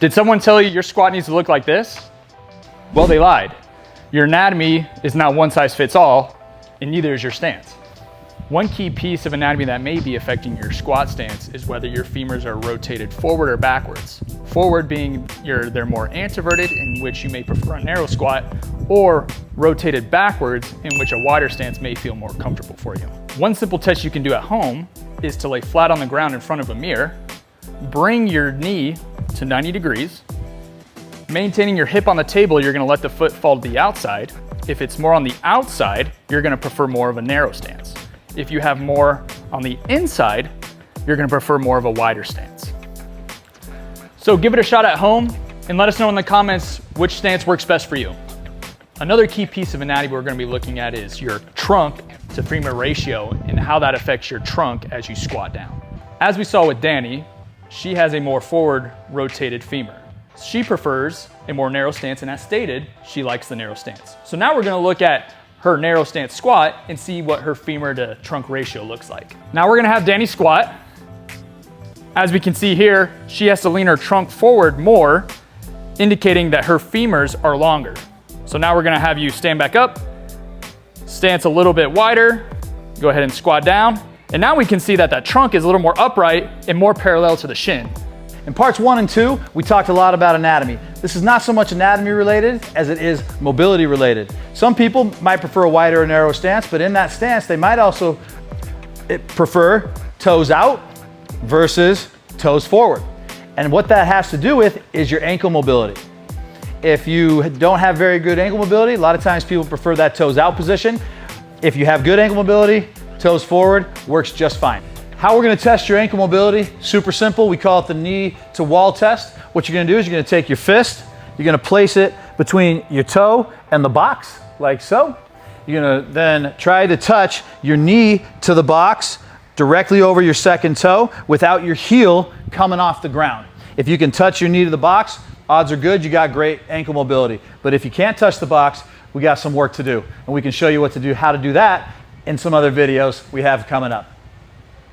Did someone tell you your squat needs to look like this? Well, they lied. Your anatomy is not one size fits all, and neither is your stance. One key piece of anatomy that may be affecting your squat stance is whether your femurs are rotated forward or backwards. Forward being they're more anteverted, in which you may prefer a narrow squat, or rotated backwards, in which a wider stance may feel more comfortable for you. One simple test you can do at home is to lay flat on the ground in front of a mirror, bring your knee to 90 degrees, maintaining your hip on the table, you're gonna let the foot fall to the outside. If it's more on the outside, you're gonna prefer more of a narrow stance. If you have more on the inside, you're gonna prefer more of a wider stance. So give it a shot at home and let us know in the comments which stance works best for you. Another key piece of anatomy we're gonna be looking at is your trunk to femur ratio and how that affects your trunk as you squat down. As we saw with Danny, she has a more forward rotated femur. She prefers a more narrow stance, and as stated, she likes the narrow stance. So now we're gonna look at her narrow stance squat and see what her femur to trunk ratio looks like. Now we're gonna have Danny squat. As we can see here, she has to lean her trunk forward more, indicating that her femurs are longer. So now we're gonna have you stand back up, stance a little bit wider, go ahead and squat down. And now we can see that that trunk is a little more upright and more parallel to the shin. In parts 1 and 2, we talked a lot about anatomy. This is not so much anatomy related as it is mobility related. Some people might prefer a wider or narrow stance, but in that stance, they might also prefer toes out versus toes forward. And what that has to do with is your ankle mobility. If you don't have very good ankle mobility, a lot of times people prefer that toes out position. If you have good ankle mobility, toes forward works just fine. How we're gonna test your ankle mobility, super simple. We call it the knee to wall test. What you're gonna do is you're gonna take your fist, you're gonna place it between your toe and the box, like so. You're gonna then try to touch your knee to the box directly over your second toe without your heel coming off the ground. If you can touch your knee to the box, odds are good, you got great ankle mobility. But if you can't touch the box, we got some work to do. And we can show you what to do, how to do that in some other videos we have coming up.